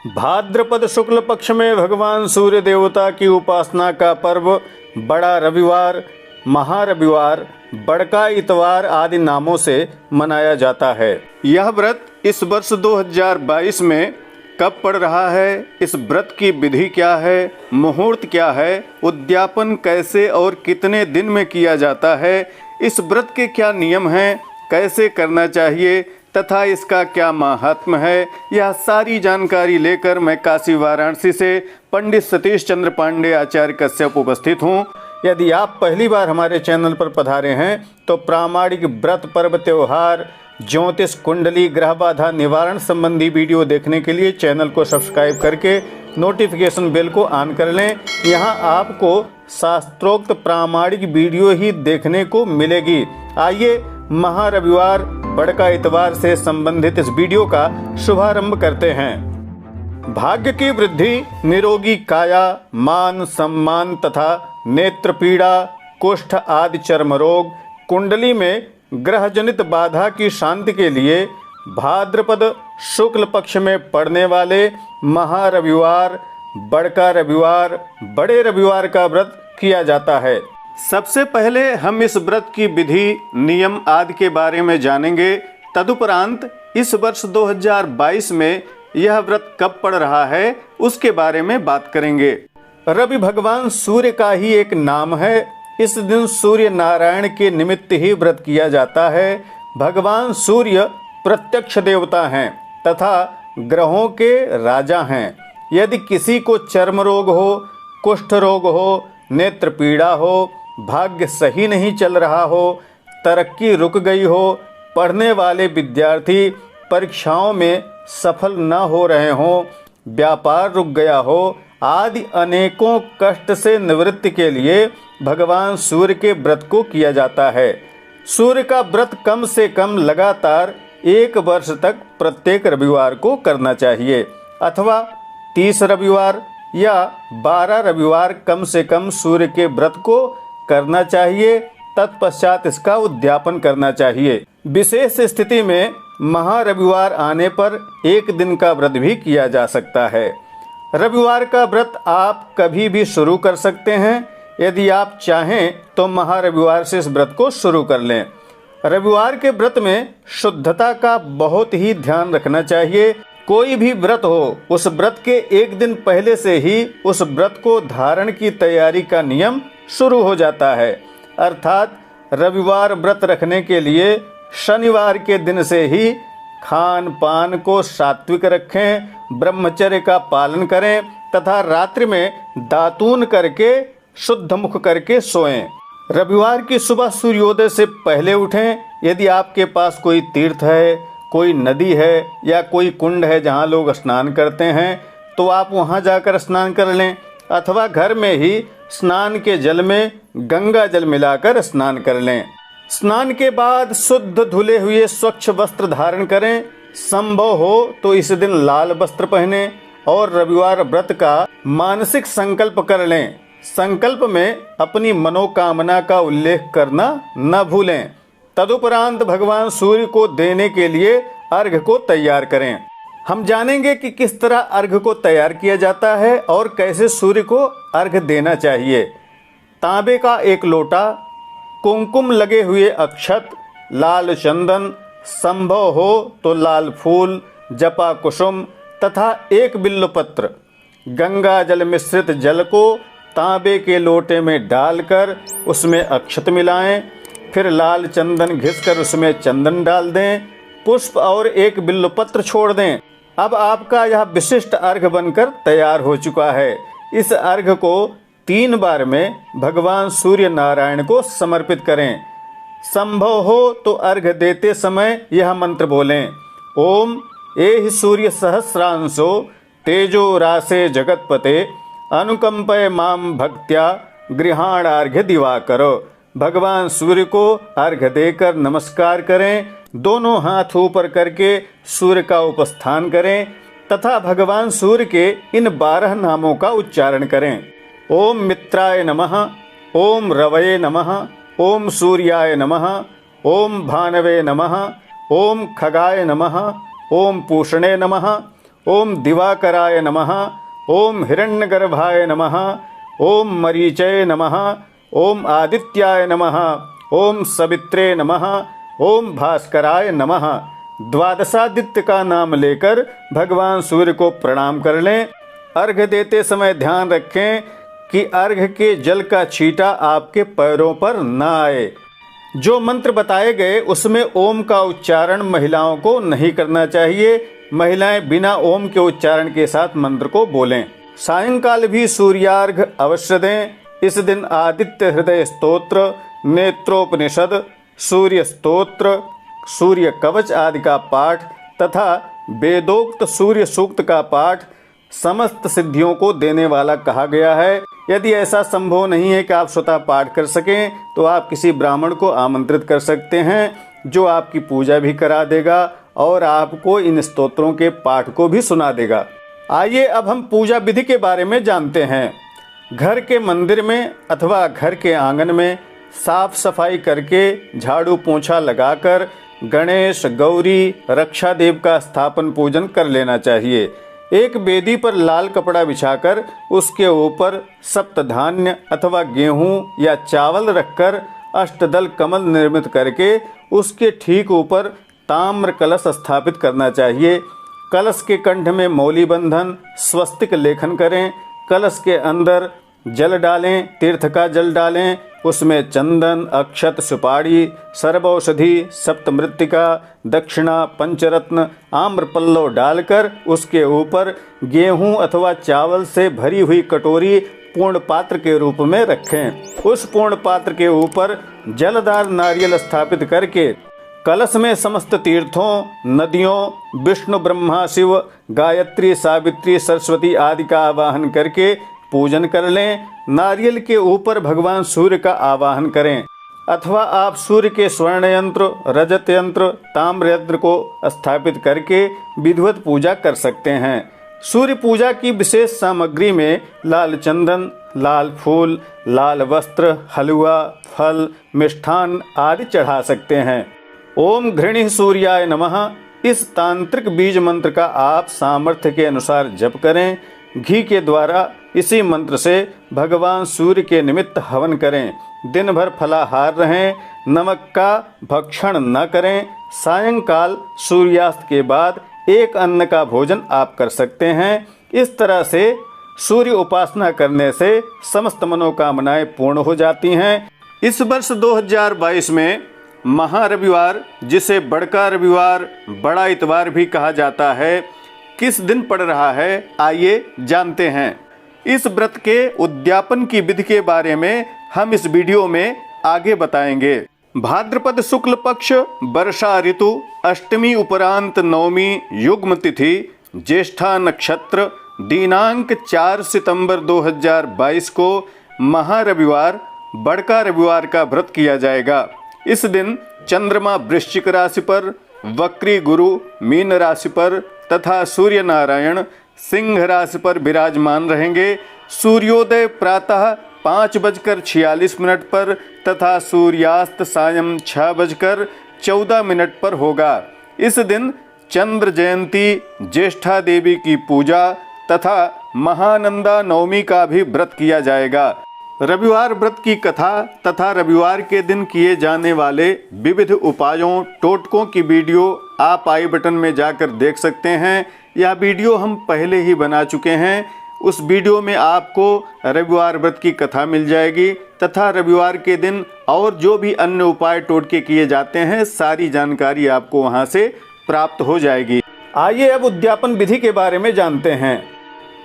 भाद्रपद शुक्ल पक्ष में भगवान सूर्य देवता की उपासना का पर्व बड़ा रविवार, महारविवार, बड़का इतवार आदि नामों से मनाया जाता है। यह व्रत इस वर्ष 2022 में कब पड़ रहा है, इस व्रत की विधि क्या है, मुहूर्त क्या है, उद्यापन कैसे और कितने दिन में किया जाता है, इस व्रत के क्या नियम हैं, कैसे करना चाहिए तथा इसका क्या महात्म्य है, यह सारी जानकारी लेकर मैं काशी वाराणसी से पंडित सतीश चंद्र पांडे आचार्य कश्यप उपस्थित हूँ। यदि आप पहली बार हमारे चैनल पर पधारे हैं तो प्रामाणिक व्रत, पर्व, त्योहार, ज्योतिष, कुंडली, ग्रह बाधा निवारण संबंधी वीडियो देखने के लिए चैनल को सब्सक्राइब करके नोटिफिकेशन बेल को ऑन कर लें। यहाँ आपको शास्त्रोक्त प्रामाणिक वीडियो ही देखने को मिलेगी। आइए महारविवार, बड़का इतवार से संबंधित इस वीडियो का शुभारंभ करते हैं। भाग्य की वृद्धि, निरोगी काया, मान सम्मान तथा नेत्र पीड़ा, कुष्ठ आदि चर्म रोग, कुंडली में ग्रह जनित बाधा की शांति के लिए भाद्रपद शुक्ल पक्ष में पड़ने वाले महारविवार, बड़का रविवार, बड़े रविवार का व्रत किया जाता है। सबसे पहले हम इस व्रत की विधि, नियम आदि के बारे में जानेंगे। तदुपरांत इस वर्ष 2022 में यह व्रत कब पड़ रहा है उसके बारे में बात करेंगे। रवि भगवान सूर्य का ही एक नाम है। इस दिन सूर्य नारायण के निमित्त ही व्रत किया जाता है। भगवान सूर्य प्रत्यक्ष देवता हैं तथा ग्रहों के राजा हैं। यदि किसी को चर्म रोग हो, कुष्ठ रोग हो, नेत्र पीड़ा हो, भाग्य सही नहीं चल रहा हो, तरक्की रुक गई हो, पढ़ने वाले विद्यार्थी परीक्षाओं में सफल न हो रहे हों, व्यापार रुक गया हो आदि अनेकों कष्ट से निवृत्ति के लिए भगवान सूर्य के व्रत को किया जाता है। सूर्य का व्रत कम से कम लगातार 1 वर्ष तक प्रत्येक रविवार को करना चाहिए अथवा 30 रविवार या 12 रविवार कम से कम सूर्य के व्रत को करना चाहिए। तत्पश्चात इसका उद्यापन करना चाहिए। विशेष स्थिति में महारविवार आने पर 1 दिन का व्रत भी किया जा सकता है। रविवार का व्रत आप कभी भी शुरू कर सकते हैं। यदि आप चाहें तो महारविवार से इस व्रत को शुरू कर लें। रविवार के व्रत में शुद्धता का बहुत ही ध्यान रखना चाहिए। कोई भी व्रत हो, उस व्रत के 1 दिन पहले से ही उस व्रत को धारण की तैयारी का नियम शुरू हो जाता है। अर्थात रविवार व्रत रखने के लिए शनिवार के दिन से ही खान पान को सात्विक रखें, ब्रह्मचर्य का पालन करें तथा रात्रि में दातून करके शुद्ध मुख करके सोएं। रविवार की सुबह सूर्योदय से पहले उठें। यदि आपके पास कोई तीर्थ है, कोई नदी है या कोई कुंड है जहाँ लोग स्नान करते हैं तो आप वहाँ जाकर स्नान कर लें अथवा घर में ही स्नान के जल में गंगा जल मिलाकर स्नान कर लें। स्नान के बाद शुद्ध धुले हुए स्वच्छ वस्त्र धारण करें। संभव हो तो इस दिन लाल वस्त्र पहनें और रविवार व्रत का मानसिक संकल्प कर लें। संकल्प में अपनी मनोकामना का उल्लेख करना न भूलें। तदुपरांत भगवान सूर्य को देने के लिए अर्घ्य को तैयार करें। हम जानेंगे कि किस तरह अर्घ्य को तैयार किया जाता है और कैसे सूर्य को अर्घ्य देना चाहिए। तांबे का 1 लोटा, कुमकुम लगे हुए अक्षत, लाल चंदन, संभव हो तो लाल फूल, जपा कुसुम तथा 1 बिल्वपत्र, गंगा जल मिश्रित जल को तांबे के लोटे में डालकर उसमें अक्षत मिलाएं। फिर लाल चंदन घिसकर उसमें चंदन डाल दें। पुष्प और 1 बिल्वपत्र छोड़ दें। अब आपका यह विशिष्ट अर्घ्य बनकर तैयार हो चुका है। इस अर्घ्य को 3 बार में भगवान सूर्य नारायण को समर्पित करें। संभव हो तो अर्घ्य देते समय यह मंत्र बोलें, ओम एहि सूर्य सहस्रांशो तेजो रासे जगतपते अनुकंपय माम भक्त्या गृहाणार्घ्य दिवाकरो। भगवान सूर्य को अर्घ्य देकर नमस्कार करें। दोनों हाथ ऊपर करके सूर्य का उपस्थान करें तथा भगवान सूर्य के इन 12 नामों का उच्चारण करें। ओम मित्राय नमः, ओम रवये नमः, ओम सूर्याय नमः, ओम भानवे नमः, ओम खगाय नमः, ओम पूषणे नमः, ओम दिवाकराय नमः, ओम हिरण्यगर्भाय नमः, ओम मरीचये नमः, ओम आदित्याय नमः, ओम सवित्रे नमः, ओम भास्कराय नमः। द्वादशादित्य का नाम लेकर भगवान सूर्य को प्रणाम कर लें। अर्घ्य देते समय ध्यान रखें कि अर्घ्य के जल का छींटा आपके पैरों पर न आए। जो मंत्र बताए गए उसमें ओम का उच्चारण महिलाओं को नहीं करना चाहिए। महिलाएं बिना ओम के उच्चारण के साथ मंत्र को बोलें। सायंकाल भी सूर्यार्घ्य अवश्य दें। इस दिन आदित्य हृदय स्तोत्र, नेत्रोपनिषद, सूर्य स्तोत्र, सूर्य कवच आदि का पाठ तथा वेदोक्त सूर्य सूक्त का पाठ समस्त सिद्धियों को देने वाला कहा गया है। यदि ऐसा संभव नहीं है कि आप स्वतः पाठ कर सकें तो आप किसी ब्राह्मण को आमंत्रित कर सकते हैं जो आपकी पूजा भी करा देगा और आपको इन स्तोत्रों के पाठ को भी सुना देगा। आइए अब हम पूजा विधि के बारे में जानते हैं। घर के मंदिर में अथवा घर के आंगन में साफ सफाई करके झाड़ू पोंछा लगाकर गणेश, गौरी, रक्षा देव का स्थापन पूजन कर लेना चाहिए। एक वेदी पर लाल कपड़ा बिछाकर उसके ऊपर सप्तधान्य अथवा गेहूं या चावल रखकर अष्टदल कमल निर्मित करके उसके ठीक ऊपर ताम्र कलश स्थापित करना चाहिए। कलश के कंठ में मौली बंधन, स्वस्तिक लेखन करें। कलश के अंदर जल डालें, तीर्थ का जल डालें। उसमें चंदन, अक्षत, सुपारी, सर्वौषधि, सप्तमृत्तिका, दक्षिणा, पंचरत्न, आम्र पल्लव डालकर उसके ऊपर गेहूं अथवा चावल से भरी हुई कटोरी पूर्ण पात्र के रूप में रखें। उस पूर्ण पात्र के ऊपर जलदार नारियल स्थापित करके कलश में समस्त तीर्थों, नदियों, विष्णु, ब्रह्मा, शिव, गायत्री, सावित्री, सरस्वती आदि का आवाहन करके पूजन कर लें। नारियल के ऊपर भगवान सूर्य का आवाहन करें अथवा आप सूर्य के स्वर्ण यंत्र, रजत यंत्र, ताम्र यंत्र को स्थापित करके विधिवत पूजा कर सकते हैं। सूर्य पूजा की विशेष सामग्री में लाल चंदन, लाल फूल, लाल वस्त्र, हलवा, फल, मिष्ठान आदि चढ़ा सकते हैं। ओम घृणी सूर्याय नमः इस तांत्रिक बीज मंत्र का आप सामर्थ्य के अनुसार जप करें। घी के द्वारा इसी मंत्र से भगवान सूर्य के निमित्त हवन करें। दिन भर फलाहार रहें, नमक का भक्षण न करें। सायंकाल सूर्यास्त के बाद एक अन्न का भोजन आप कर सकते हैं। इस तरह से सूर्य उपासना करने से समस्त मनोकामनाएं पूर्ण हो जाती हैं। इस वर्ष 2022 में महारविवार, जिसे बड़का रविवार, बड़ा इतवार भी कहा जाता है, किस दिन पड़ रहा है, आइए जानते हैं। इस व्रत के उद्यापन की विधि के बारे में हम इस वीडियो में आगे बताएंगे। भाद्रपद शुक्ल पक्ष वर्षा ऋतु अष्टमी उपरांत नवमी युग्म तिथि ज्येष्ठा नक्षत्र दिनांक 4 सितंबर 2022 को महारविवार, बड़का रविवार का व्रत किया जाएगा। इस दिन चंद्रमा वृश्चिक राशि पर, वक्री गुरु मीन राशि पर तथा सूर्य नारायण सिंह राशि पर विराजमान रहेंगे। सूर्योदय प्रातः 5:46 पर तथा सूर्यास्त सायं 6:14 पर होगा। इस दिन चंद्र जयंती, ज्येष्ठा देवी की पूजा तथा महानंदा नवमी का भी व्रत किया जाएगा। रविवार व्रत की कथा तथा रविवार के दिन किए जाने वाले विविध उपायों, टोटकों की वीडियो आप आई बटन में जाकर देख सकते हैं। यह वीडियो हम पहले ही बना चुके हैं। उस वीडियो में आपको रविवार व्रत की कथा मिल जाएगी तथा रविवार के दिन और जो भी अन्य उपाय टोटके किए जाते हैं, सारी जानकारी आपको वहां से प्राप्त हो जाएगी। आइए अब उद्यापन विधि के बारे में जानते हैं।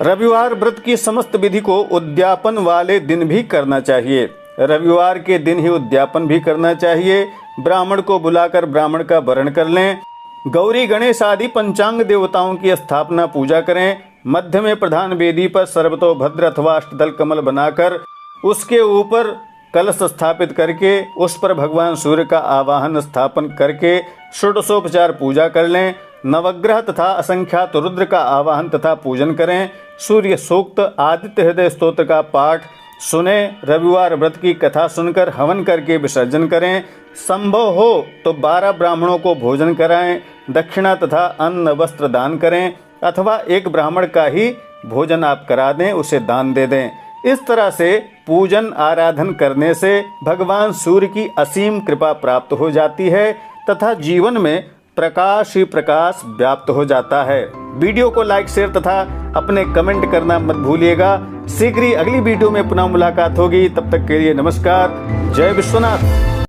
रविवार व्रत की समस्त विधि को उद्यापन वाले दिन भी करना चाहिए। रविवार के दिन ही उद्यापन भी करना चाहिए। ब्राह्मण को बुलाकर ब्राह्मण का वरण कर लें। गौरी, गणेश आदि पंचांग देवताओं की स्थापना पूजा करें। मध्य में प्रधान वेदी पर सर्वतोभद्र अथवा अष्टदल कमल बनाकर उसके ऊपर कलश स्थापित करके उस पर भगवान सूर्य का आवाहन स्थापन करके षोडशोपचार पूजा कर लें। नवग्रह तथा असंख्यात रुद्र का आवाहन तथा पूजन करें। सूर्य सूक्त, आदित्य हृदय स्तोत्र का पाठ सुने। रविवार व्रत की कथा सुनकर हवन करके विसर्जन करें। संभव हो तो 12 ब्राह्मणों को भोजन कराएं। दक्षिणा तथा अन्न वस्त्र दान करें। अथवा एक ब्राह्मण का ही भोजन आप करा दें, उसे दान दे दें। इस तरह से पूजन आराधन करने से भगवान सूर्य की असीम कृपा प्राप्त हो जाती है तथा जीवन में प्रकाश ही प्रकाश व्याप्त हो जाता है। वीडियो को लाइक, शेयर तथा अपने कमेंट करना मत भूलिएगा। शीघ्र ही अगली वीडियो में पुनः मुलाकात होगी। तब तक के लिए नमस्कार। जय विश्वनाथ।